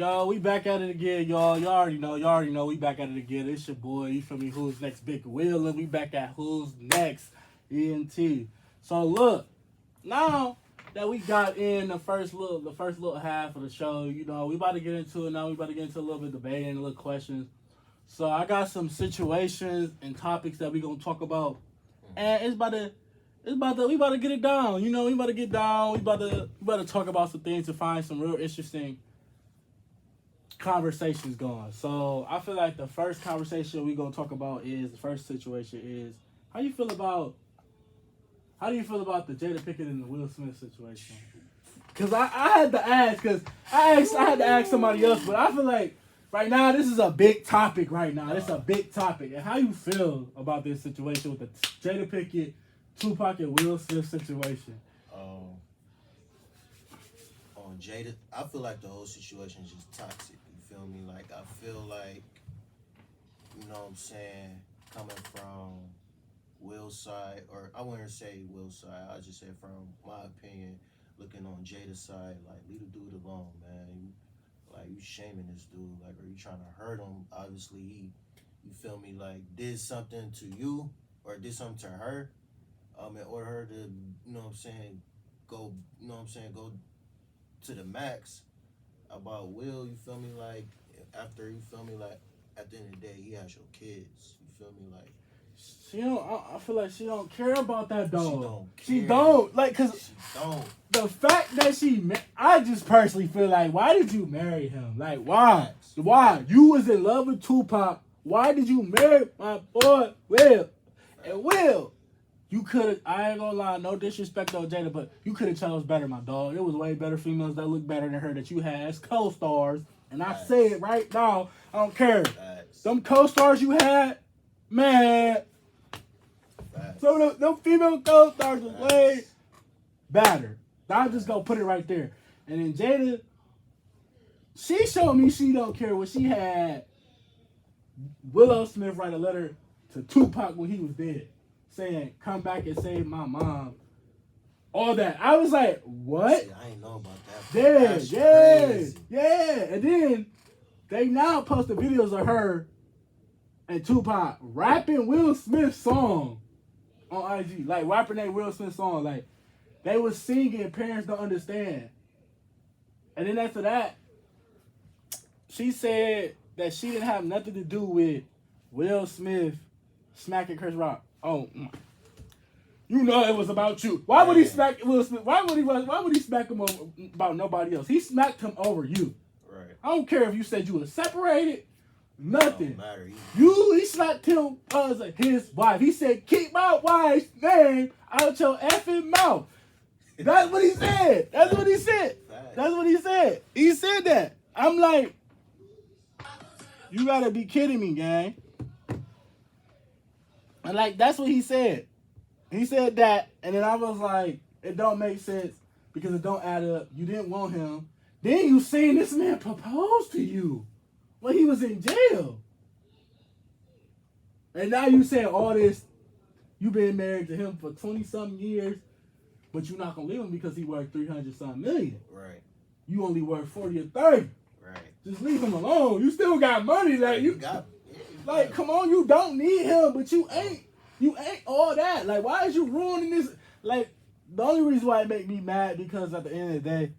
Yo, we back at it again, y'all. Y'all already know. We back at it again. It's your boy, you feel me? Who's next? Big Will, and we back at Who's Next? ENT. So look, now that we got in the first little half of the show, we about to get into it now. We about to get into a little bit of debating, a little questions. So I got some situations and topics that we gonna talk about, and we about to get it down. We about to get down. We about to talk about some things to find some real interesting conversations going. So I feel like the first conversation we gonna talk about is the first situation is how do you feel about the Jada Pinkett and the Will Smith situation? Cause I had to ask, I had to ask somebody else, but I feel like right now this is a big topic. Right now, it's a big topic. And how you feel about this situation with the Jada Pinkett, Tupac, and Will Smith situation? On Jada, I feel like the whole situation is just toxic. You feel me? Like I feel like, you know what I'm saying, coming from Will's side, or I wouldn't say Will's side, I just say from my opinion, looking on Jada's side, like leave the dude alone, man. You shaming this dude, like, are you trying to hurt him? Obviously, he, you feel me, like did something to you or did something to her, in order her to, you know what I'm saying, go to the max. About Will, you feel me, like after, you feel me, like at the end of the day, he has your kids. You feel me, like. She don't. I feel like she don't care about that dog. She don't. Like, cause the fact that I just personally feel like, why did you marry him? Like, why? Why? You was in love with Tupac. Why did you marry my boy Will? And Will, you could have. I ain't gonna lie, no disrespect to Jada, but you could have chose better, my dog. It was way better females that look better than her that you had as co-stars. And I say it right now. I don't care. Them co-stars you had, man. Some of them female co-stars was way better. I'm just gonna put it right there. And then Jada, she showed me she don't care what she had. Willow Smith write a letter to Tupac when he was dead, saying, "Come back and save my mom." All that. I was like, what? See, I ain't know about that. Yeah. And then they now posted videos of her and Tupac rapping Will Smith's song on IG. Like, rapping that Will Smith song. Like, they was singing Parents Don't Understand. And then after that, she said that she didn't have nothing to do with Will Smith smacking Chris Rock. Oh, you know it was about you. Why would he smack Will Smith? Why would he smack him about nobody else? He smacked him over you. Right. I don't care if you said you were separated. Nothing. Don't matter. He slapped him as his wife. He said, "Keep my wife's name out your effing mouth." That's what he said. That's what he said. That's what he said. He said that. I'm like, you gotta be kidding me, gang. And like, that's what he said. He said that, and then I was like, it don't make sense because it don't add up. You didn't want him. Then you seen this man propose to you when he was in jail. And now you saying all this, you been married to him for 20-something years, but you're not going to leave him because he worth 300-something million. Right. You only worth 40 or 30. Right. Just leave him alone. You still got money. Like, come on, you don't need him, but you ain't all that. Like, why is you ruining this? Like, the only reason why it make me mad because at the end of the day,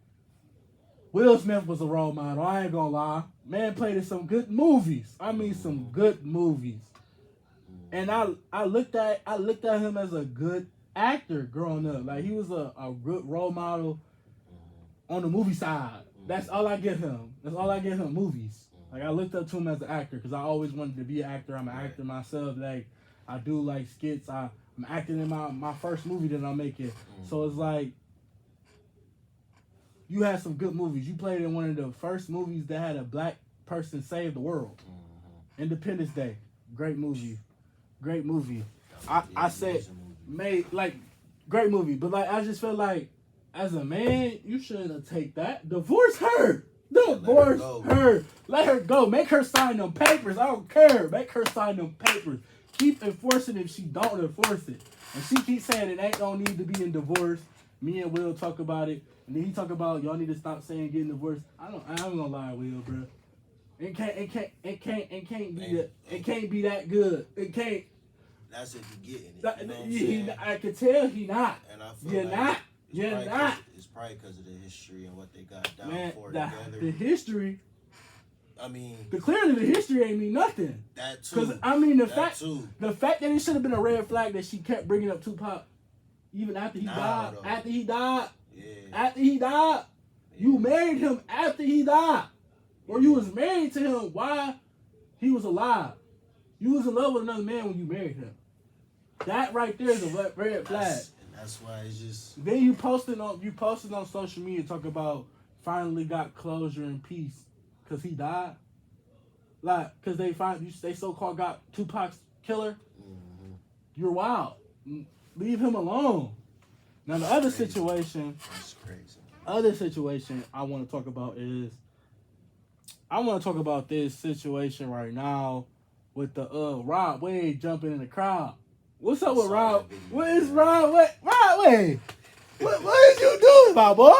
Will Smith was a role model. I ain't gonna lie. Man played in some good movies. I mean, some good movies. And I looked at him as a good actor growing up. Like, he was a good role model on the movie side. That's all I give him. Movies. Like, I looked up to him as an actor because I always wanted to be an actor. I'm an actor myself. Like, I do like skits. I'm acting in my first movie that I'm making. So it's like, you had some good movies. You played in one of the first movies that had a black person save the world. Independence Day. Great movie. I said, great movie. But like, I just feel like, as a man, you shouldn't have taken that. Divorce her. Let her go. Make her sign them papers. I don't care. Make her sign them papers. Keep enforcing it if she don't enforce it. And she keeps saying it ain't no need to be in divorce. Me and Will talk about it, and then he talk about y'all need to stop saying getting divorced. I'm gonna lie, Will, bro. It can't be that good. It can't. That's if you getting it. You know what I'm saying? I can tell he not. And I feel You're like not. You're not. It's probably because of the history and what they got down Man, for together. the history. I mean, clearly the history ain't mean nothing. That too. Because I mean the fact that it should have been a red flag that she kept bringing up Tupac, even after he died. Though. After he died. Yeah. After he died. Yeah. You married him after he died, or you was married to him while he was alive. You was in love with another man when you married him. That right there is a red flag. That's why it's just. Then you posted on social media talking about finally got closure and peace because he died. Like, because they so-called got Tupac's killer. Mm-hmm. You're wild. Leave him alone. Now the other situation. That's crazy. Other situation I want to talk about is. I want to talk about this situation right now with the Rod Wave jumping in the crowd. What's up with Rod? What is Rod Wave? Rod Wave? What is you doing, my boy?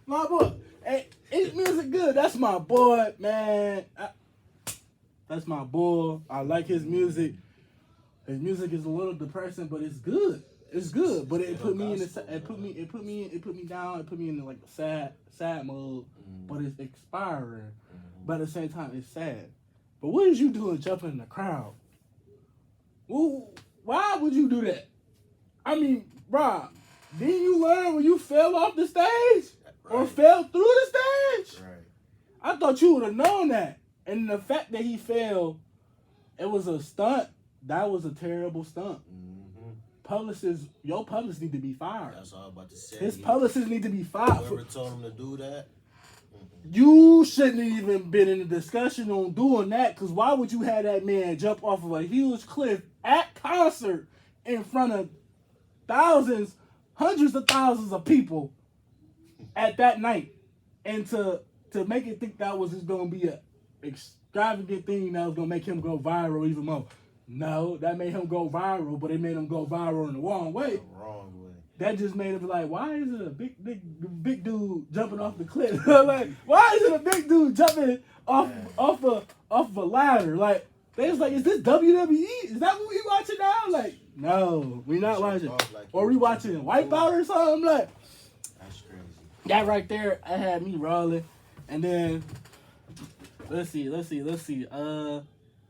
My boy. Hey, his music good. That's my boy, man. That's my boy. I like his music. His music is a little depressing, but it's good. It's good. But it put me in the it put me down. It put me in like sad mode. But it's expiring. But at the same time, it's sad. But what is you doing jumping in the crowd? Well, why would you do that? I mean, Rob, didn't you learn when you fell off the stage? Or fell through the stage? Right. I thought you would have known that. And the fact that he fell, it was a stunt. That was a terrible stunt. Mm-hmm. Your publicists need to be fired. That's all I'm about to say. His publicists need to be fired. Whoever told him to do that? You shouldn't have even been in a discussion on doing that, because why would you have that man jump off of a huge cliff at concert in front of thousands, hundreds of thousands of people at that night, and to make it think that was just going to be a extravagant thing that was going to make him go viral even more? No, that made him go viral, but it made him go viral in the wrong way. The wrong way. That just made it like, why is it a big dude jumping off the cliff? Like, why is it a big dude jumping off a ladder? Like, they was like, is this WWE? Is that what we watching now? Like, no, we not watching. Or we watching Wipeout or something? Like, that's crazy. That right there, I had me rolling. And then, let's see.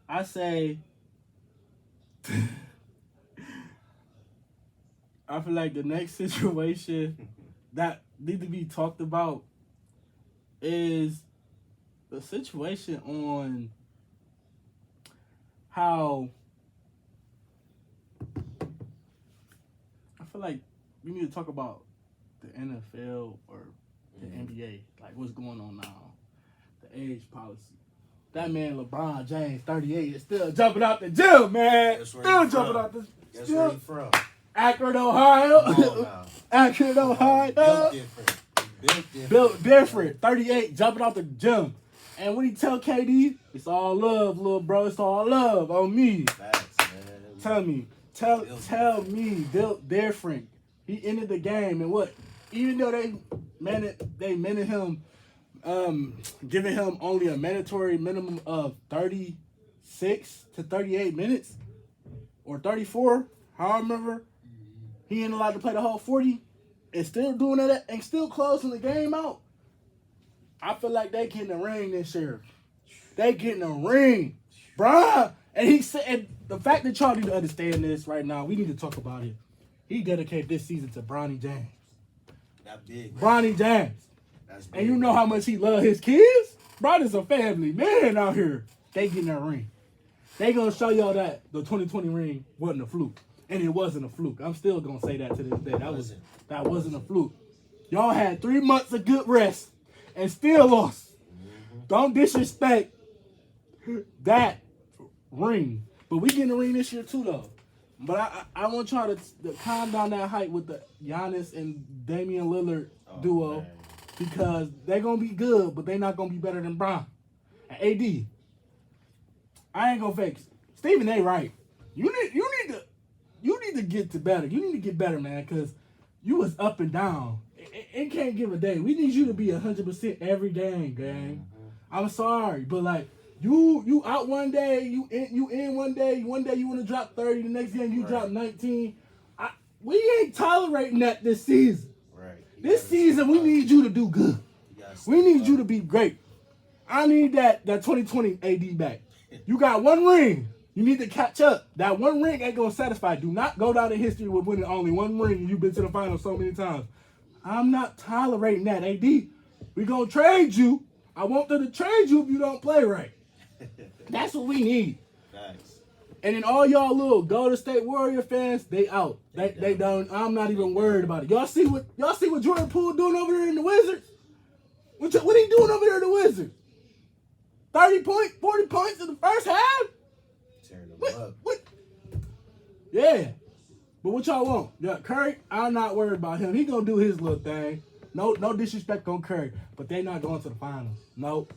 I say, I feel like the next situation that need to be talked about is the situation on how I feel like we need to talk about the NFL or the NBA, like what's going on now, the age policy. That man LeBron James, 38, is still jumping out the gym, man. Still jumping out the gym. Guess where he from? Akron, Ohio. Akron, Ohio. Built different. 38, jumping out the gym. And when he tell KD, it's all love, little bro. It's all love on me. Facts, man. Tell me, built different. He ended the game, and what? Even though they meant him, giving him only a mandatory minimum of 36 to 38 minutes, or 34, how I remember. He ain't allowed to play the whole 40, and still doing that, and still closing the game out. I feel like they getting a ring this year. They getting a ring, bruh. And he said, and the fact that y'all need to understand this right now, we need to talk about it. He dedicated this season to Bronny James. That big. Bronny James. That's big. And you know how much he love his kids? Bronny's a family man out here. They getting a ring. They gonna show y'all that the 2020 ring wasn't a fluke. And it wasn't a fluke. I'm still gonna say that to this day. That wasn't a fluke. Y'all had 3 months of good rest and still lost. Mm-hmm. Don't disrespect that ring. But we getting a ring this year too, though. But I want y'all to calm down that hype with the Giannis and Damian Lillard duo, man. Because they're gonna be good, but they're not gonna be better than Bron and AD. I ain't gonna fake it. Stephen A. right. You need to get to better. You need to get better, man, because you was up and down. It can't give a day. We need you to be 100% every game, gang. I'm sorry, but like you out one day, you in one day you want to drop 30, the next game you drop 19. We ain't tolerating that this season. Right. This season we need you to do good. We need you to be great. I need that 2020 AD back. You got one ring. You need to catch up. That one ring ain't gonna satisfy. Do not go down in history with winning only one ring and you've been to the finals so many times. I'm not tolerating that, AD. We gonna trade you. I want them to trade you if you don't play right. That's what we need. Nice. And then all y'all little Golden State Warrior fans, they out. They done. I'm not even worried about it. Y'all see what Jordan Poole doing over there in the Wizards? What he doing over there in the Wizards? 30 points, 40 points in the first half? Tearing them up. What? Yeah. But what y'all want? Yeah, Curry, I'm not worried about him. He gonna do his little thing. No disrespect on Curry, but they not going to the finals. No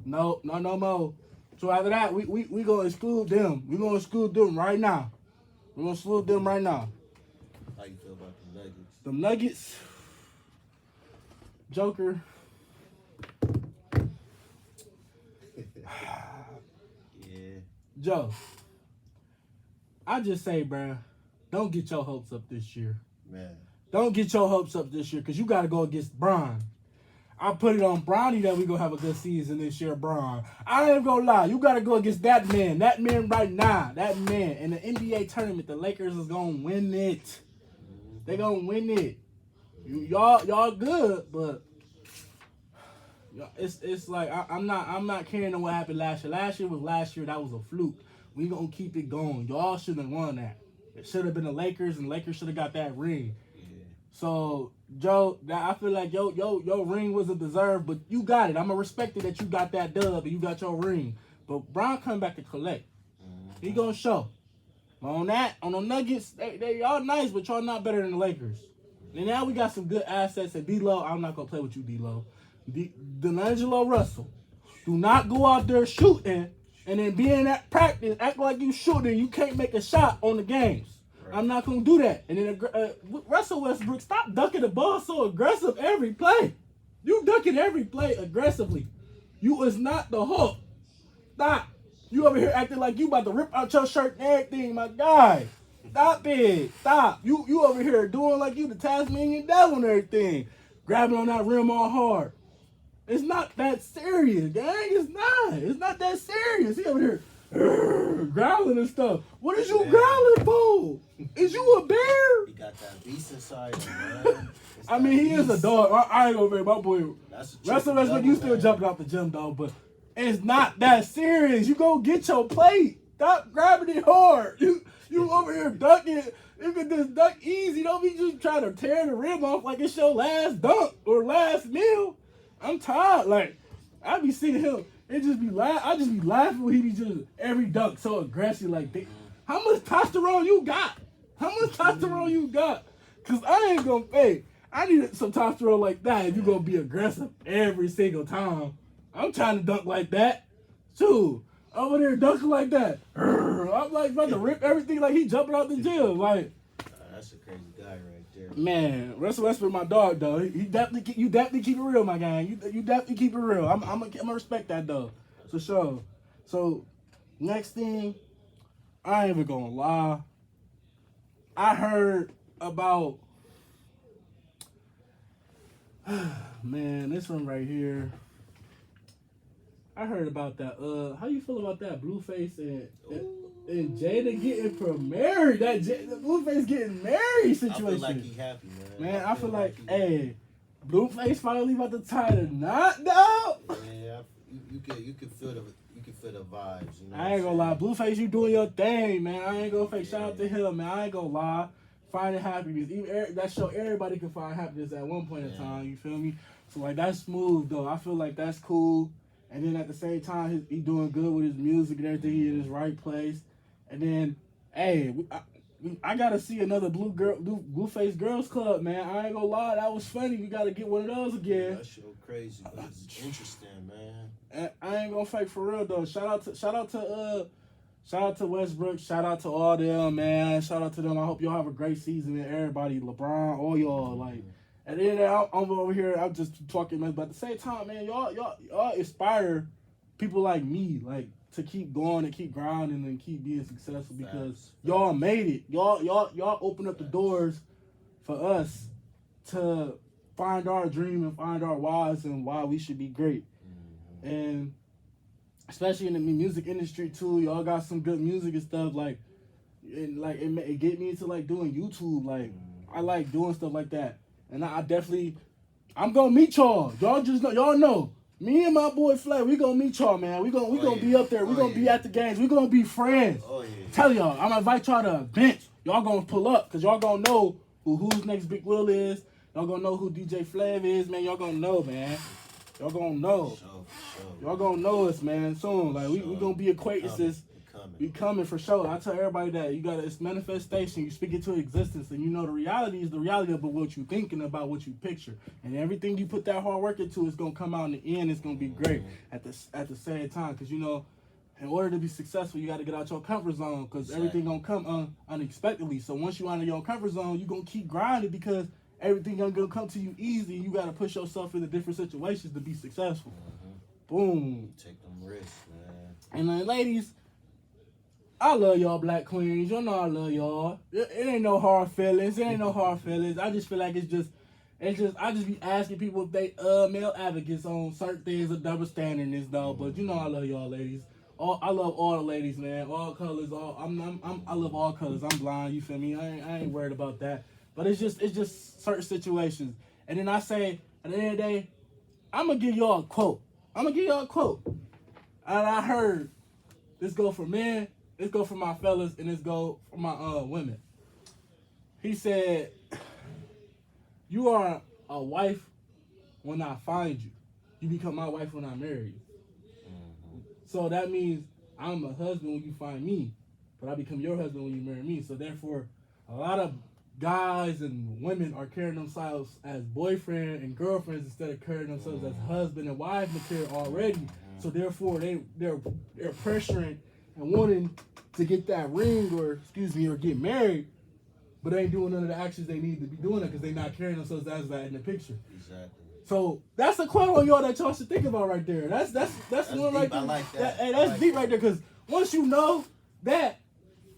more. So after that, we gonna exclude them. We gonna exclude them right now. We're gonna exclude them right now. How you feel about the Nuggets? The Nuggets, Joker. Yeah. Joe, I just say, bruh, don't get your hopes up this year. Man. Don't get your hopes up this year because you got to go against Bron. I put it on Bronny that we going to have a good season this year, Bron. I ain't going to lie. You got to go against that man. That man right now. That man. In the NBA tournament, the Lakers is going to win it. They going to win it. Y'all good, but it's like I'm not caring on what happened last year. Last year was last year. That was a fluke. We going to keep it going. Y'all shouldn't have won that. It should have been the Lakers, and Lakers should have got that ring. So, Joe, I feel like your ring wasn't deserved, but you got it. I'm going to respect it that you got that dub and you got your ring. But Bron come back to collect. He going to show. On the Nuggets, they all nice, but y'all not better than the Lakers. And now we got some good assets at D-Lo. I'm not going to play with you, D-Lo. D'Angelo Russell. Do not go out there shooting and then be in that practice, act like you shooting. You can't make a shot on the games. I'm not going to do that. And then Russell Westbrook, stop dunking the ball so aggressive every play. You dunking every play aggressively. You is not the Hulk. Stop. You over here acting like you about to rip out your shirt and everything, my guy. Stop it. Stop. You over here doing like you the Tasmanian devil and everything. Grabbing on that rim all hard. It's not that serious, gang. It's not. It's not that serious. He over here growling and stuff. What is you growling for? Is you a bear? He got that beast inside him, man. I mean, he is a dog. I ain't gonna be my boy. Russell Westbrook, you still jumping off the gym, though, but it's not that serious. You go get your plate. Stop grabbing it hard. You over here dunking. You can just dunk easy. Don't be just trying to tear the rim off like it's your last dunk or last meal. I'm tired. Like, I be seeing him. It just be I just be laughing when he be just every dunk so aggressive like that. How much testosterone you got? Cause I ain't gonna pay. I need some testosterone like that if you gonna be aggressive every single time. I'm trying to dunk like that. Too. Over there dunking like that. I'm like about to rip everything like he jumping out the gym. Like, that's a crazy guy right there. Man, Russell Westbrook, my dog, though. You definitely keep it real, my guy. You definitely keep it real. I'm gonna respect that, though, for sure. So, next thing, I ain't even gonna lie. I heard about, man, this one right here. I heard about that. How you feel about that Blueface and Jada getting married? That the Blueface getting married situation. I feel like he happy, man. Man, I feel like hey, Blueface finally about to tie the knot, dog. Yeah, you can feel the vibes. You know I ain't gonna lie, Blueface, you doing your thing, man. I ain't gonna fake. Shout out to him, man. I ain't gonna lie. Finding happiness, that show everybody can find happiness at one point in time. You feel me? So like that's smooth though. I feel like that's cool. And then at the same time, he doing good with his music and everything. He in his right place. And then, hey, I gotta see another Blueface Girls Club, man. I ain't gonna lie, that was funny. We gotta get one of those again. That show crazy, but it's interesting, man. And I ain't gonna fake for real though. Shout out to Shout out to Westbrook. Shout out to all them, man. Shout out to them. I hope y'all have a great season and everybody, LeBron, all y'all. Like, at the end of the day, I'm over here. I'm just talking, man. But at the same time, man, y'all inspire people like me, like, to keep going and keep grinding and keep being successful because y'all made it. Y'all opened up the doors for us to find our dream and find our whys and why we should be great. And especially in the music industry too, y'all got some good music and stuff. Like, and like it get me into like doing YouTube. Like, I like doing stuff like that, and I definitely, I'm gonna meet y'all. Y'all just know, y'all know. Me and my boy Flav, we gonna meet y'all, man. We gonna be up there. We gonna be at the games. We gonna be friends. Tell y'all, I'm gonna invite y'all to events. Y'all gonna pull up, cause y'all gonna know who's next Big Will is. Y'all gonna know who DJ Flav is, man. Y'all gonna know, man. Y'all gonna know. Y'all gonna know us, man, soon. Like, we gonna be acquaintances. We coming for sure. I tell everybody that it's manifestation. You speak it to existence, and you know the reality is the reality of what you thinking about, what you picture, and everything you put that hard work into is gonna come out in the end. It's gonna be great at the same time, because you know, in order to be successful, you got to get out your comfort zone, because everything gonna come unexpectedly. So once you out of your comfort zone, you gonna keep grinding because everything gonna come to you easy. You got to push yourself into different situations to be successful. Boom. Take them risks, man. And then, ladies, I love y'all black queens. Y'all know I love y'all. It ain't no hard feelings. It ain't no hard feelings. I just feel like I just be asking people if they male advocates on certain things of double standardness though. But you know I love y'all ladies. I love all the ladies, man. All colors. I love all colors. I'm blind. You feel me? I ain't worried about that. But it's just certain situations. And then I say at the end of the day, I'm gonna give y'all a quote. And I heard this go for men. This go for my fellas, and this go for my women. He said, "You are a wife when I find you. You become my wife when I marry you." So that means I'm a husband when you find me, but I become your husband when you marry me. So therefore, a lot of guys and women are carrying themselves as boyfriend and girlfriends instead of carrying themselves as husband and wife material already. So therefore, they're pressuring and wanting to get that ring or get married, but they ain't doing none of the actions they need to be doing it because they're not carrying themselves as that in the picture. Exactly. So that's a quote on y'all that y'all should think about right there. That's one right there. I like that. That's deep right there, because once you know that,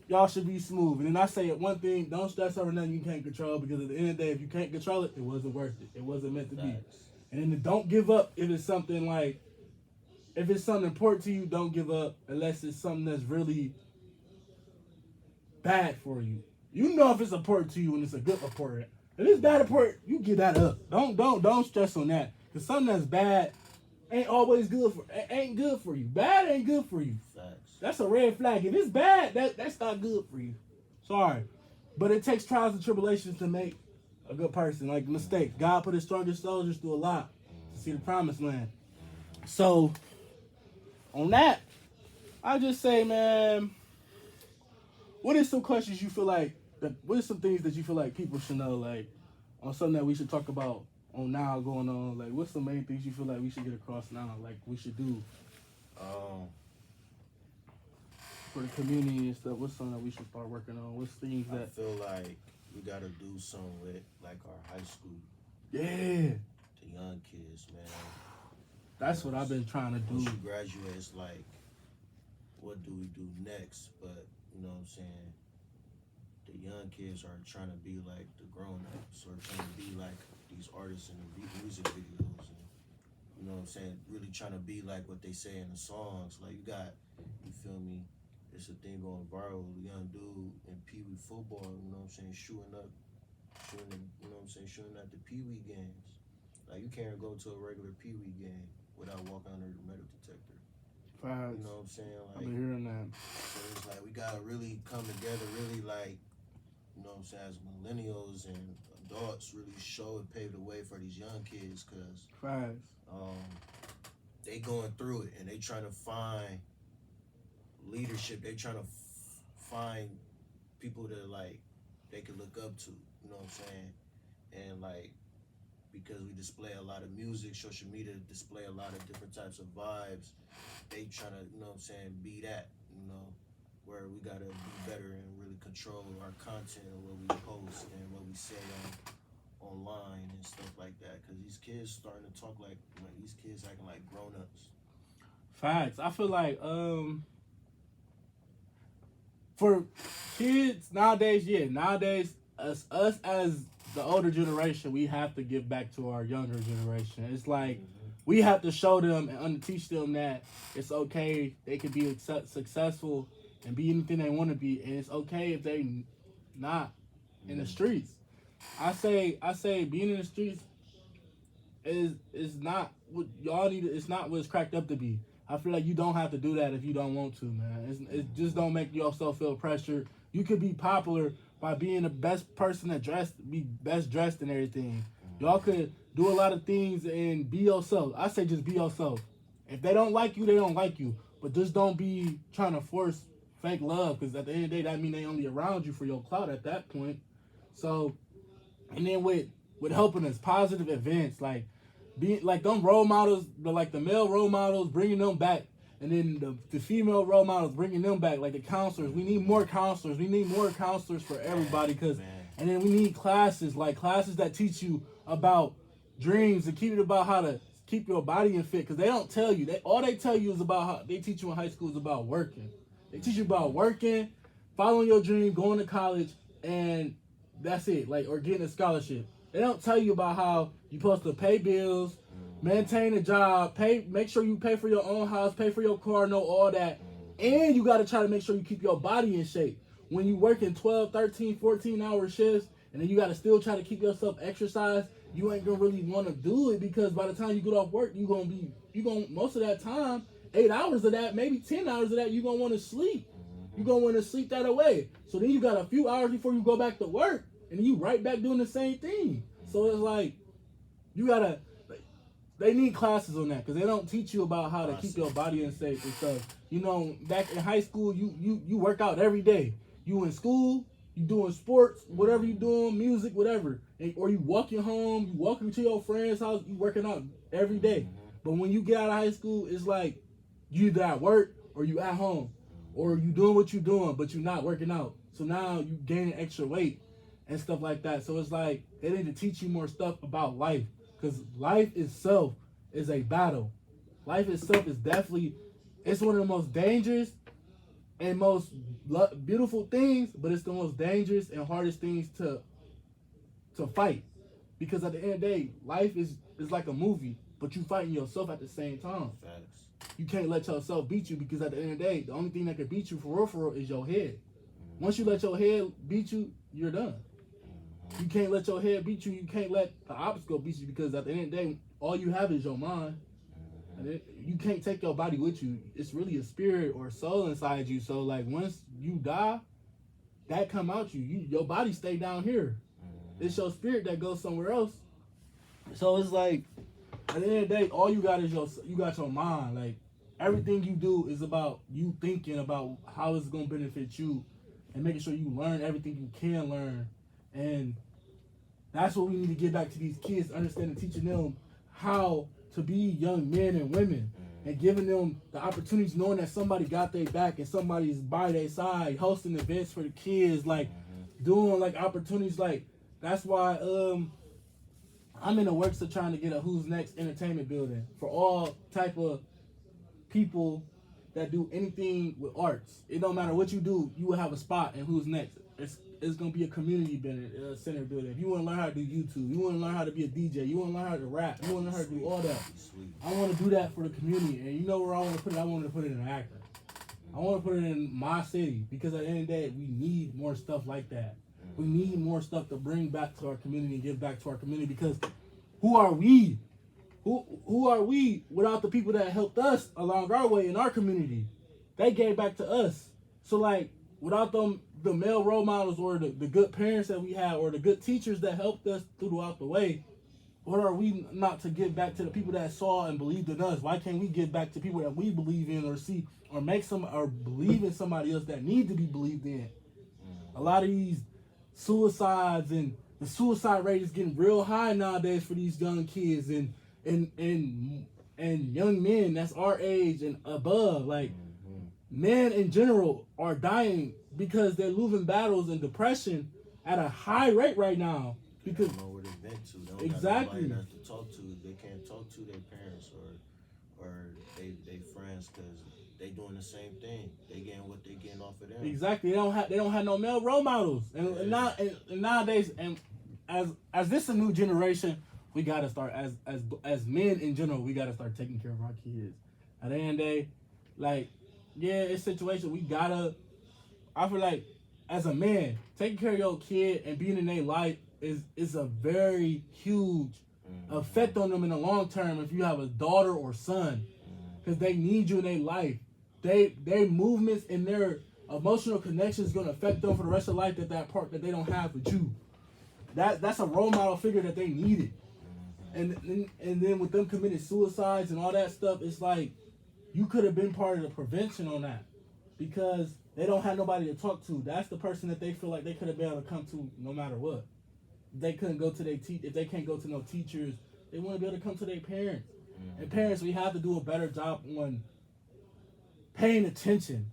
y'all should be smooth. And then I say one thing: don't stress over nothing you can't control, because at the end of the day, if you can't control it, it wasn't worth it. It wasn't meant to be. And then don't give up if it's something important to you. Don't give up unless it's something that's really bad for you. You know if it's important to you and it's a good important. If it's bad important, you get that up. Don't stress on that. Because something that's bad ain't always ain't good for you. Bad ain't good for you. Facts. That's a red flag. If it's bad, that's not good for you. Sorry. But it takes trials and tribulations to make a good person. Like mistakes. God put his strongest soldiers through a lot to see the promised land. So on that, I just say, man, what are some questions you feel like what are some things that you feel like people should know, like, on something that we should talk about on now going on? Like, what's the main things you feel like we should get across now, like we should do for the community and stuff? What's something that we should start working on? What's things that I feel like we gotta do something with, like, our high school. Yeah. The young kids, man. That's what I've been trying to do. Once you graduate, it's like, what do we do next? But, you know what I'm saying? The young kids are trying to be like the grown-ups, or trying to be like these artists in the music videos, and, you know what I'm saying, really trying to be like what they say in the songs. Like, you feel me, it's a thing going viral, the young dude in Pee Wee football, you know what I'm saying, shooting at the Pee Wee games. Like, you can't go to a regular Pee Wee game without walking under the metal detector. Facts. You know what I'm saying? Like, I've been hearing that. So it's like we gotta really come together, really, like, you know what I'm saying, as millennials and adults, really show and pave the way for these young kids, because they going through it and they trying to find leadership. They trying to find people that, like, they can look up to, you know what I'm saying? And, like, because we display a lot of music, social media display a lot of different types of vibes, they trying to, you know what I'm saying, be that, you know? we gotta be better and really control our content and what we post and what we say online and stuff like that. Cause these kids starting to talk like these kids acting like grown ups. Facts. I feel like for kids nowadays, us as the older generation, we have to give back to our younger generation. It's like we have to show them and teach them that it's okay. They can be successful and be anything they want to be, and it's okay if they not in the streets. I say being in the streets is not what y'all need. It's not what it's cracked up to be. I feel like you don't have to do that if you don't want to, man. It just don't make yourself feel pressure. You could be popular by being the best person be best dressed and everything. Y'all could do a lot of things and be yourself. I say just be yourself. If they don't like you, they don't like you. But just don't be trying to force fake love, because at the end of the day, that mean they only around you for your clout at that point. So, and then with helping us, positive events, like being like them role models, the male role models, bringing them back, and then the female role models, bringing them back, like the counselors. We need more counselors. We need more counselors for everybody, and then we need classes that teach you about dreams and keep it about how to keep your body in fit, because they don't tell you. All they tell you is about how they teach you in high school is about working. They teach you about working, following your dream, going to college, and that's it. Or getting a scholarship. They don't tell you about how you're supposed to pay bills, maintain a job, make sure you pay for your own house, pay for your car, know all that. And you got to try to make sure you keep your body in shape. When you work in 12, 13, 14-hour shifts, and then you got to still try to keep yourself exercise, you ain't going to really want to do it, because by the time you get off work, most of that time, 8 hours of that, maybe 10 hours of that, you're going to want to sleep. You're going to want to sleep that away. So then you got a few hours before you go back to work, and then you right back doing the same thing. So it's like, you got to, they need classes on that, because they don't teach you about how to keep your body in shape and stuff. Back in high school, you work out every day. You in school, you doing sports, whatever you doing, music, whatever. Or you walking home, you walking to your friend's house, you working out every day. But when you get out of high school, it's like you either at work or you at home, or you doing what you doing, but you're not working out. So now you gaining extra weight and stuff like that. So it's like they need to teach you more stuff about life, because life itself is a battle. Life itself is definitely, it's one of the most dangerous and most beautiful things, but it's the most dangerous and hardest things to fight, because at the end of the day, life is like a movie, but you fighting yourself at the same time. Facts. You can't let yourself beat you, because at the end of the day, the only thing that can beat you for real is your head. Once you let your head beat you, you're done. You can't let your head beat you. You can't let the obstacle beat you, because at the end of the day, all you have is your mind. And you can't take your body with you. It's really a spirit or soul inside you. So once you die, that come out your body stay down here. It's your spirit that goes somewhere else. So it's like, at the end of the day, all you got is you got your mind. Everything you do is about you thinking about how it's gonna benefit you, and making sure you learn everything you can learn. And that's what we need to get back to these kids, understanding, teaching them how to be young men and women, and giving them the opportunities, knowing that somebody got their back and somebody's by their side, hosting events for the kids, doing opportunities. That's why I'm in the works of trying to get a Who's Next entertainment building for all type of people that do anything with arts. It don't matter what you do, you will have a spot in Who's Next. It's gonna be a community center building. If you want to learn how to do YouTube, you want to learn how to be a DJ, you want to learn how to rap, you want to learn how to do all that. I want to do that for the community, and you know where I want to put it? I want to put it in Akron. I want to put it in my city, because at the end of the day, we need more stuff like that. We need more stuff to bring back to our community and give back to our community, because who are we? Who are we without the people that helped us along our way in our community? They gave back to us. So without them, the male role models, or the good parents that we had, or the good teachers that helped us throughout the way, what are we not to give back to the people that saw and believed in us? Why can't we give back to people that we believe in, or see, or believe in somebody else that need to be believed in? A lot of these suicides, and the suicide rate is getting real high nowadays for these young kids and young men that's our age and above. men in general are dying because they're losing battles and depression at a high rate right now. Because they don't know where they've been to. They don't exactly. got nobody to talk to. They can't talk to their parents or they friends because they doing the same thing. They getting what they getting off of them. Exactly. They don't have no male role models. And nowadays and as this a new generation, we gotta start as men in general, we gotta start taking care of our kids. At the end of the day, like, yeah, it's a situation we gotta. I feel like as a man, taking care of your kid and being in their life is a very huge effect on them in the long term. If you have a daughter or son, because they need you in their life, their movements and their emotional connection is gonna affect them for the rest of life. That part that they don't have with you. That's a role model figure that they needed. And then with them committing suicides and all that stuff, it's like you could have been part of the prevention on that because they don't have nobody to talk to. That's the person that they feel like they could have been able to come to no matter what. They couldn't go to if they can't go to no teachers, they want to be able to come to their parents. And parents, we have to do a better job on paying attention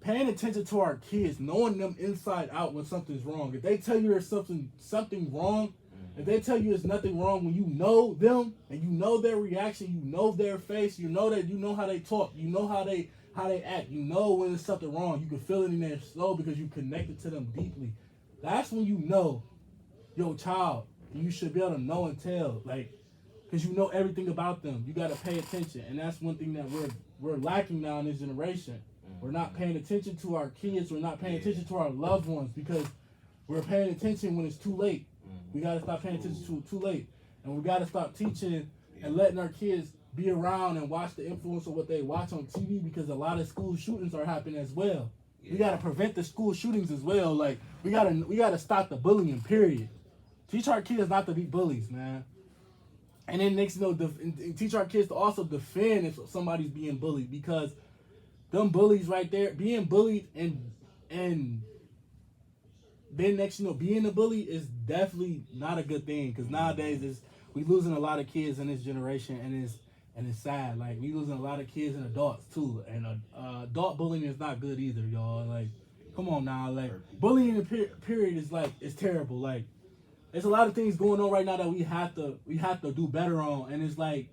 to our kids, knowing them inside out when something's wrong. If they tell you there's something wrong, if they tell you there's nothing wrong, when you know them and you know their reaction, you know their face, you know how they talk, you know how they act, you know when there's something wrong. You can feel it in their soul because you connected to them deeply. That's when you know your child. You should be able to know and tell, like, because you know everything about them. You got to pay attention, and that's one thing that we're lacking now in this generation. We're not paying attention to our kids. We're not paying attention to our loved ones because we're paying attention when it's too late. We got to stop paying attention to it too late, and we got to stop teaching and letting our kids be around and watch the influence of what they watch on TV because a lot of school shootings are happening as well. We got to prevent the school shootings as well. Like we got to stop the bullying. Period. Teach our kids not to be bullies, man. And then next, teach our kids to also defend if somebody's being bullied because them bullies right there, being bullied and then next, being a bully is definitely not a good thing because nowadays we losing a lot of kids in this generation and it's sad. Like we losing a lot of kids and adults too, and adult bullying is not good either, y'all. Like, come on now, like bullying period is like it's terrible. Like, there's a lot of things going on right now that we have to do better on, and it's like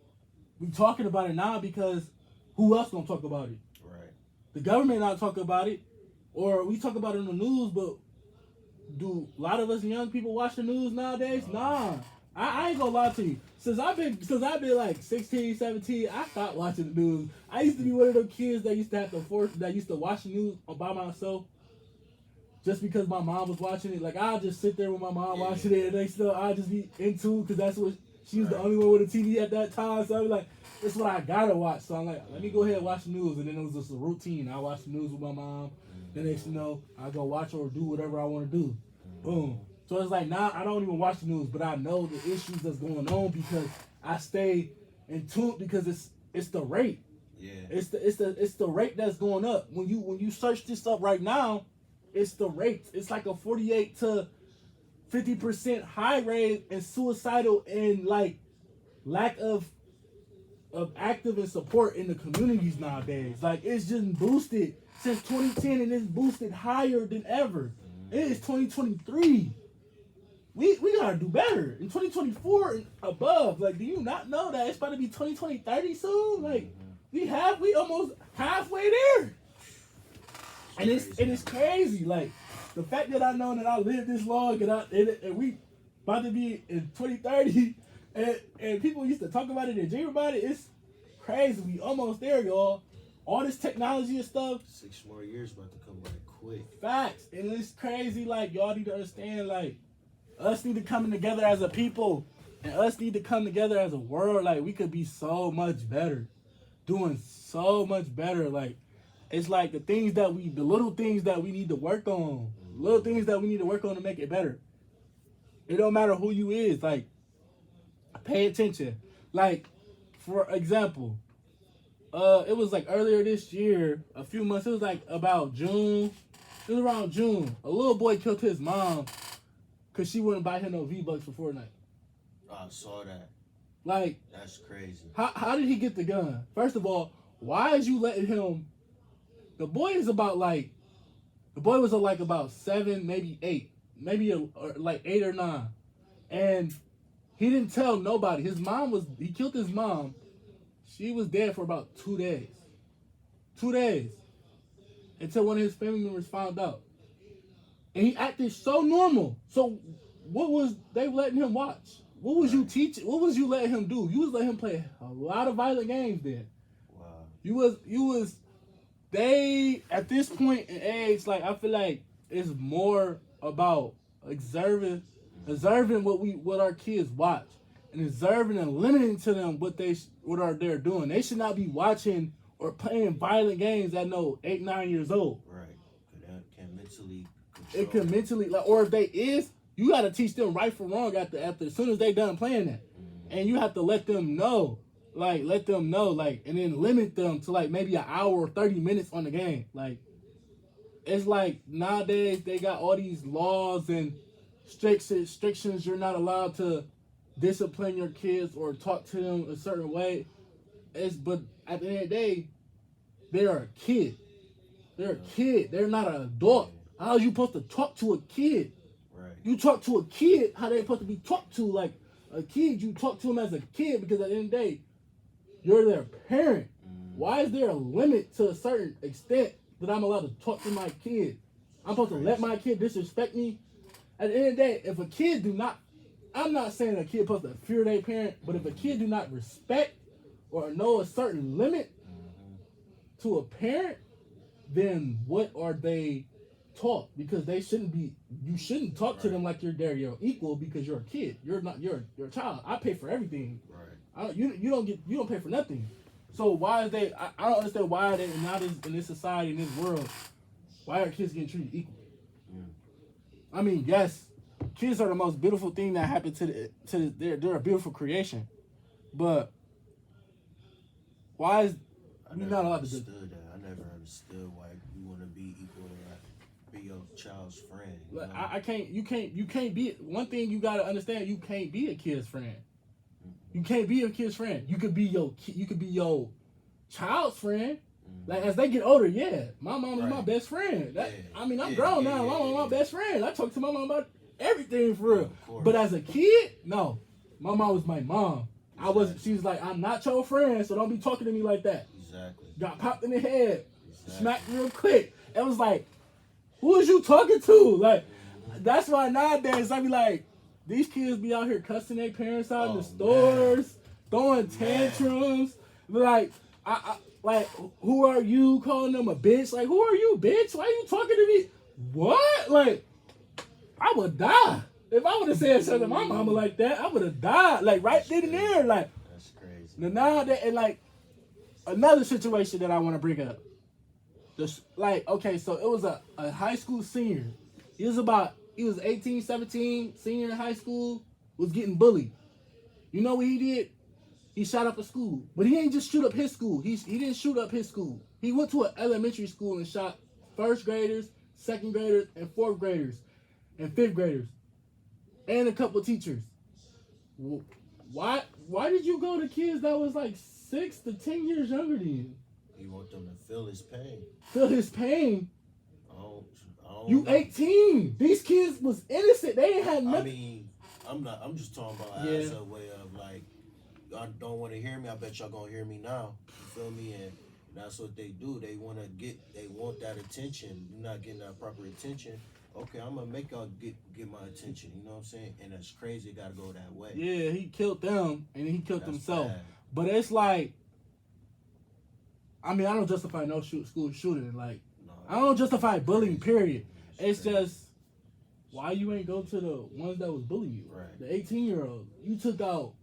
we talking about it now because who else gonna talk about it? Right. The government not talking about it, or we talk about it in the news, but do a lot of us young people watch the news nowadays? Nah. I ain't gonna lie to you. Since I've been like 16, 17, I stopped watching the news. I used to be one of those kids that used to watch the news by myself. Just because my mom was watching it, like I'll just sit there with my mom watching it, and I'll just be into because that's what she was the only one with a TV at that time. So I'm like, that's what I gotta watch. So I'm like, let me go ahead and watch the news, and then it was just a routine. I watch the news with my mom. Then next I go watch or do whatever I want to do. Boom. So it's like now I don't even watch the news, but I know the issues that's going on because I stay in tune because it's the rate. Yeah. It's the rate that's going up. When you search this up right now, it's the rate. It's like a 48 to 50% high rate and suicidal and like lack of active and support in the communities nowadays. Like it's just boosted since 2010 and it's boosted higher than ever. It is 2023. We gotta do better in 2024 and above. Like, do you not know that it's about to be 2020, 30 soon? Like, we almost halfway there. And it's crazy. Like, the fact that I know that I lived this long and we about to be in 2030 and people used to talk about it and dream about it, it's crazy. We almost there, y'all. All this technology and stuff. 6 more years about to come by quick. Facts. And it's crazy. Like, y'all need to understand, like, us need to come together as a people and us need to come together as a world. Like, we could be so much better. Doing so much better. Like, it's like the little things that we need to work on. Little things that we need to work on to make it better. It don't matter who you is. Like, pay attention. Like, for example, it was like earlier this year, a few months, it was like about June. It was around June. A little boy killed his mom because she wouldn't buy him no V-Bucks for Fortnite. I saw that. Like, that's crazy. How did he get the gun? First of all, why is you letting him The boy was like about 7, maybe 8, like 8 or 9, and he didn't tell nobody. He killed his mom. She was dead for about 2 days. 2 days. Until one of his family members found out. And he acted so normal. So what was they letting him watch? What was you teaching? What was you letting him do? You was letting him play a lot of violent games then. Wow. They, at this point in age, like, I feel like it's more about observing what our kids watch, and observing and limiting to them what they're doing. They should not be watching or playing violent games at 8, 9 years old. Right. It can mentally, like, or if they is, you got to teach them right from wrong after as soon as they done playing that. Mm-hmm. And you have to let them know, and then limit them to like maybe an hour or 30 minutes on the game. Like, it's like nowadays they got all these laws and restrictions. You're not allowed to discipline your kids or talk to them a certain way. But at the end of the day, they're a kid. They're a kid. They're not an adult. How are you supposed to talk to a kid? Right. You talk to a kid how they're supposed to be talked to. Like a kid, you talk to them as a kid because at the end of the day, you're their parent. Why is there a limit to a certain extent that I'm allowed to talk to my kid? I'm supposed to let my kid disrespect me? At the end of the day, if a kid I'm not saying a kid supposed to fear their parent, but if a kid do not respect or know a certain limit to a parent, then what are they taught? Because you shouldn't talk to them like you're your equal because you're a kid. You're a child. I pay for everything. Right. You don't pay for nothing. So why is I don't understand why they not in this society, in this world, why are kids getting treated equal? I mean, yes, kids are the most beautiful thing that happened they're a beautiful creation, but why is we not allowed to do that? I never understood why you want to be equal to be your child's friend. Like, I can't. You can't be. One thing you gotta understand. You can't be a kid's friend. You can't be a kid's friend. You could be your child's friend. Like as they get older, yeah, my mom is my best friend. I'm grown now. My mom my best friend. I talk to my mom about everything for real. But as a kid, no, my mom was my mom. Exactly. She was like, I'm not your friend, so don't be talking to me like that. Exactly. Got popped in the head, smacked real quick. It was like, who is you talking to? Like, that's why nowadays I be like, these kids be out here cussing their parents out in the stores, throwing tantrums. Like, like, who are you calling them a bitch? Like, who are you, bitch? Why are you talking to me? What? Like, I would die. If I would have said something to my mama like that, I would have died. Like, right then and there. Like, that's crazy. And like, another situation that I want to bring up. Okay, so it was a high school senior. He was 18, 17, senior in high school, was getting bullied. You know what he did? He shot up a school. But he ain't just shoot up his school. He didn't shoot up his school. He went to an elementary school and shot first graders, second graders, and fourth graders, and fifth graders, and a couple teachers. Why did you go to kids that was like 6 to 10 years younger than you? You want them to feel his pain. Feel his pain? You know. 18. These kids was innocent. They ain't had nothing. I mean, I'm just talking about as a way of like, y'all don't want to hear me. I bet y'all gonna hear me now. You feel me? And that's what they do. They want that attention. You're not getting that proper attention. Okay, I'm gonna make y'all get my attention. You know what I'm saying? And that's crazy. It gotta go that way. Yeah, he killed them and he killed himself. Bad. But it's like, I mean, I don't justify no school shooting. Like, I don't justify bullying. Period. It's just, why you ain't go to the ones that was bullying you? Right. The 18-year-olds. You took out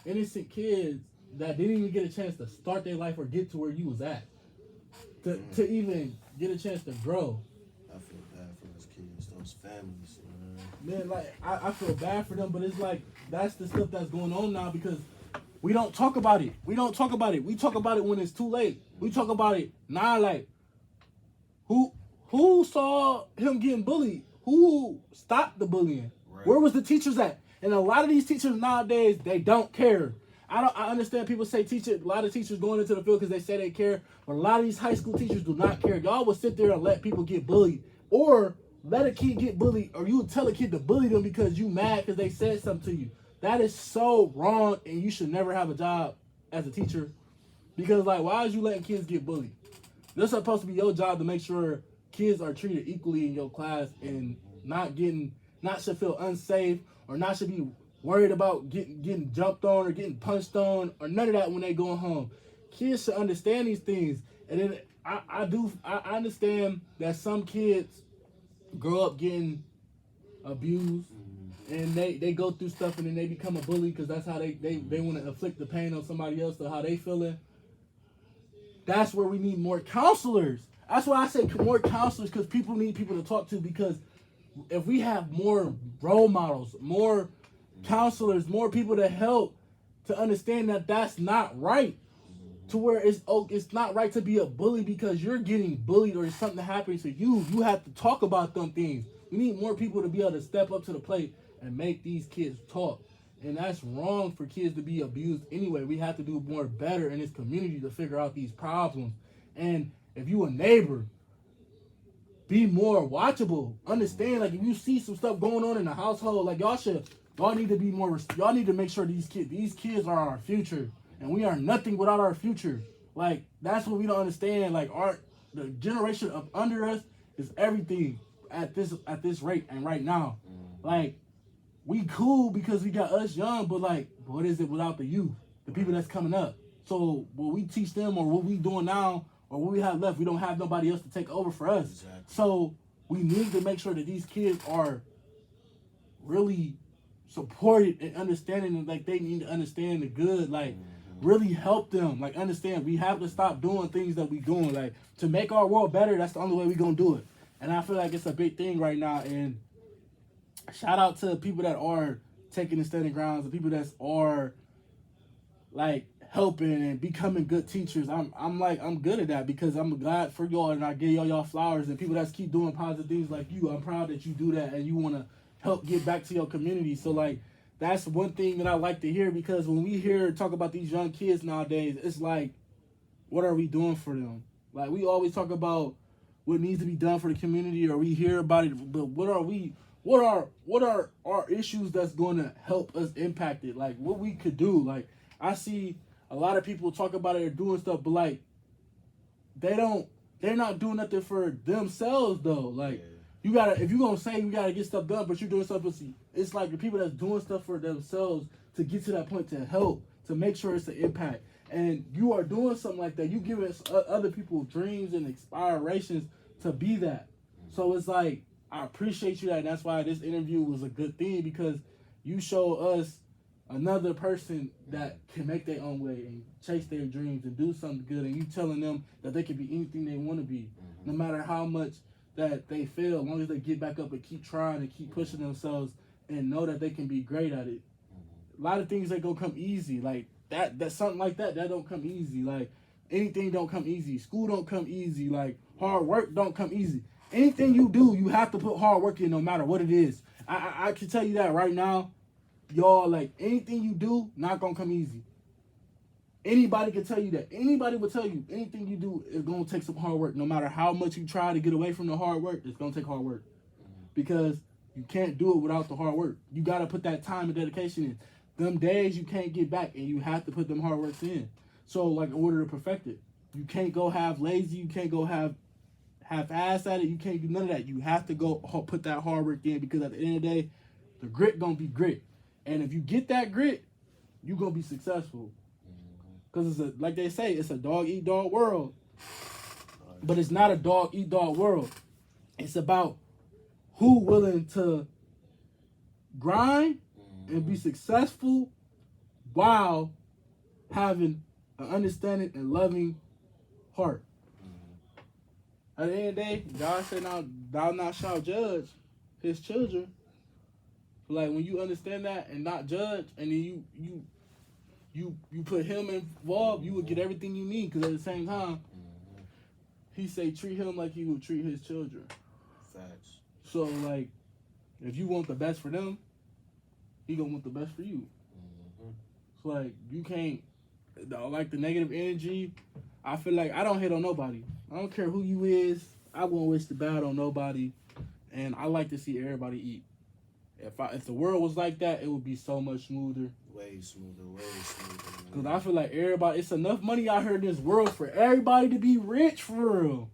innocent kids that didn't even get a chance to start their life or get to where you was at. To even get a chance to grow. I feel bad for those kids, those families. Man, like, I feel bad for them, but it's like, that's the stuff that's going on now because we don't talk about it. We talk about it when it's too late. We talk about it now, like, who saw him getting bullied? Who stopped the bullying? Right. Where was the teachers at? And a lot of these teachers nowadays, they don't care. I understand people say a lot of teachers going into the field because they say they care, but a lot of these high school teachers do not care. Y'all will sit there and let people get bullied, or let a kid get bullied, or you would tell a kid to bully them because you mad because they said something to you. That is so wrong, and you should never have a job as a teacher, because like, why is you letting kids get bullied? This is supposed to be your job to make sure kids are treated equally in your class and not should feel unsafe, or not should be worried about getting jumped on or getting punched on or none of that when they going home. Kids should understand these things. And then I understand that some kids grow up getting abused and they go through stuff and then they become a bully because that's how they want to inflict the pain on somebody else, or how they feeling. That's where we need more counselors. That's why I say more counselors, because people need people to talk to, because if we have more role models, more counselors, more people to help to understand that that's not right, to where it's not right to be a bully because you're getting bullied or something happening to you. You have to talk about them things. We need more people to be able to step up to the plate and make these kids talk. And that's wrong for kids to be abused anyway. We have to do more better in this community to figure out these problems. And if you a neighbor, be more watchable. Understand, like, if you see some stuff going on in the household, like, y'all need to be more, y'all need to make sure these kids are our future, and we are nothing without our future. Like, that's what we don't understand. Like, the generation up under us is everything at this rate and right now. Like, we cool because we got us young, but like, what is it without the youth, the people that's coming up? So what we teach them, or what we doing now, or what we have left, we don't have nobody else to take over for us. Exactly. So we need to make sure that these kids are really supported and understanding, and like, they need to understand the good, like, really help them, like, understand we have to stop doing things that we doing, like, to make our world better. That's the only way we gonna do it. And I feel like it's a big thing right now. And shout out to people that are taking the standing grounds, the people that are like helping and becoming good teachers. I'm good at that, because I'm glad for y'all, and I give y'all flowers, and people that keep doing positive things like you. I'm proud that you do that and you want to help get back to your community. So like, that's one thing that I like to hear, because when we talk about these young kids nowadays, it's like, what are we doing for them? Like, we always talk about what needs to be done for the community, or we hear about it, but what are our issues that's going to help us impact it? Like, what we could do. Like, I see a lot of people talk about it or doing stuff, but like, they're not doing nothing for themselves though. Like, if you're gonna say you gotta get stuff done, but you're doing stuff, it's like the people that's doing stuff for themselves to get to that point, to help, to make sure it's an impact. And you are doing something like that. You give us other people dreams and inspirations to be that. So it's like, I appreciate you that. And that's why this interview was a good thing, because you show us another person that can make their own way and chase their dreams and do something good. And you telling them that they can be anything they want to be, no matter how much that they fail, as long as they get back up and keep trying and keep pushing themselves and know that they can be great at it. A lot of things that gonna come easy, like that's something like that don't come easy. Like, anything don't come easy. School don't come easy. Like, hard work don't come easy. Anything you do, you have to put hard work in, no matter what it is. I can tell you that right now, y'all. Like, anything you do, not gonna come easy. Anybody can tell you that. Anybody will tell you anything you do is gonna take some hard work. No matter how much you try to get away from the hard work, it's gonna take hard work, because you can't do it without the hard work. You gotta put that time and dedication in. Them days you can't get back, and you have to put them hard works in. So, like, in order to perfect it, you can't go lazy. You can't go half-ass at it. You can't do none of that. You have to go put that hard work in, because at the end of the day, the grit gonna be grit. And if you get that grit, you gonna be successful. Because like they say, it's a dog-eat-dog world. But it's not a dog-eat-dog world. It's about who willing to grind and be successful while having an understanding and loving heart. At the end of the day, God said, "Now thou not shalt judge his children." Like, when you understand that and not judge, and then you put him involved, you would get everything you need. Because at the same time, he say treat him like he would treat his children. Facts. So, like, if you want the best for them, he gonna want the best for you. So like you can't like the negative energy. I feel like I don't hate on nobody. I don't care who you is. I won't wish the bad on nobody, and I like to see everybody eat. If the world was like that, it would be so much smoother. Way smoother, way smoother. Because I feel like everybody, it's enough money out here in this world for everybody to be rich for real.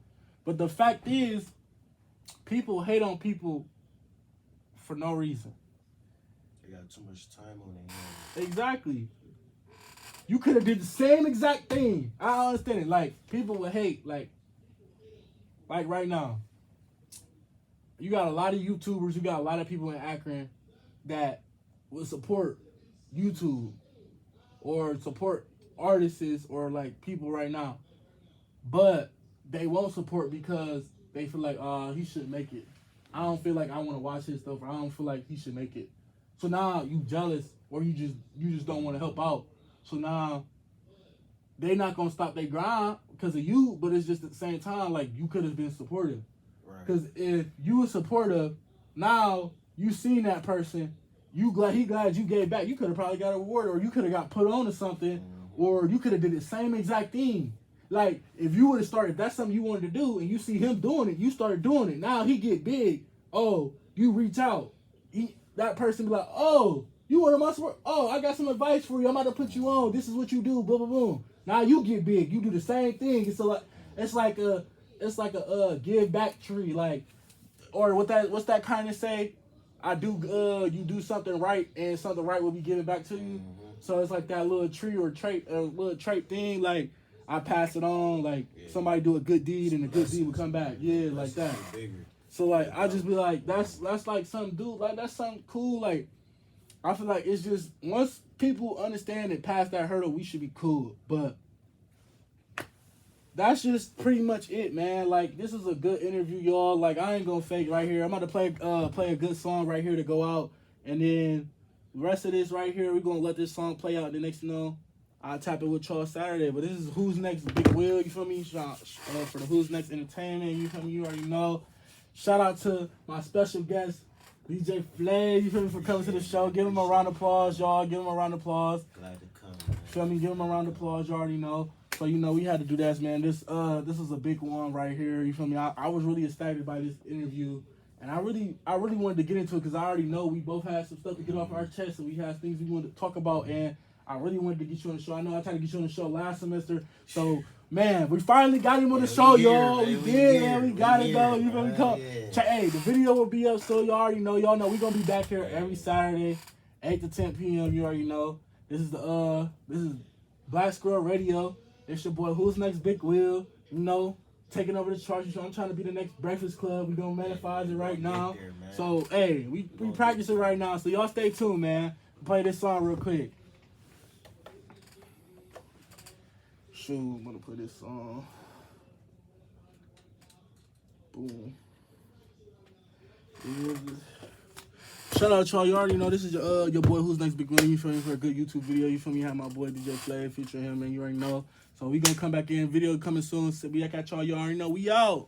But the fact is, people hate on people for no reason. They got too much time on their hands. Exactly. You could have did the same exact thing. I understand it. Like, people would hate, like right now. You got a lot of YouTubers, you got a lot of people in Akron that will support YouTube or support artists or like people right now. But they won't support because they feel like, he shouldn't make it. I don't feel like I want to watch his stuff, or I don't feel like he should make it. So now you jealous, or you just don't want to help out. So now they not gonna stop their grind because of you, but it's just at the same time like you could have been supportive. Because if you were supportive, now you seen that person, he glad you gave back. You could have probably got a reward, or you could have got put on to something, or you could have did the same exact thing. Like if you would have started, if that's something you wanted to do, and you see him doing it, you started doing it. Now he get big. Oh, you reach out. That person be like, oh, you want my support? Oh, I got some advice for you. I'm about to put you on. This is what you do. Boom, boom, boom. Now you get big. You do the same thing. It's like a give back tree, like, or what's that kind of say? You do something right, and something right will be given back to you. Mm-hmm. So it's like that little tree or little trait thing. Like I pass it on. Like somebody do a good deed, and a good deed will come back. Yeah, like that. So like I just be like that's like something dude, like that's something cool. Like I feel like it's just once people understand and pass that hurdle, we should be cool. But that's just pretty much it, man. Like this is a good interview, y'all. Like I ain't gonna fake right here. I'm about to play a good song right here to go out, and then the rest of this right here, we're gonna let this song play out. The next you know, I'll tap it with y'all Saturday. But this is Who's Next Big Will, you feel me? For the Who's Next Entertainment, you feel me? You already know. Shout out to my special guest, DJ Flavaz, you feel me, for coming to the show. Give him a round of applause, y'all. Give him a round of applause. Glad to come, man. Feel me? Give him a round of applause, you already know. So, you know, we had to do that, man. This is a big one right here, you feel me? I was really excited by this interview. And I really wanted to get into it because I already know we both had some stuff to get off our chest, and we had things we wanted to talk about, and I really wanted to get you on the show. I know I tried to get you on the show last semester, so man, we finally got him on the show, y'all. We did, man. We got it, though. You feel me? Come. Hey, the video will be up, so y'all already know. Y'all know we gonna be back here every Saturday, 8 to 10 p.m. You already know. This is Black Squirrel Radio. It's your boy Who's Next Big Will. You know, taking over the charts. I'm trying to be the next Breakfast Club. We doing manifest it right now. So hey, we practice it right now. So y'all stay tuned, man. Play this song real quick. Shoot, I'm gonna play this song. Boom. Shout out, y'all. You already know this is your boy Who's Next Big Will. You feel me, for a good YouTube video. You feel me? Have my boy DJ Flavaz featuring him, man. You already know. So we gonna come back in. Video coming soon. So we got y'all. You already know. We out.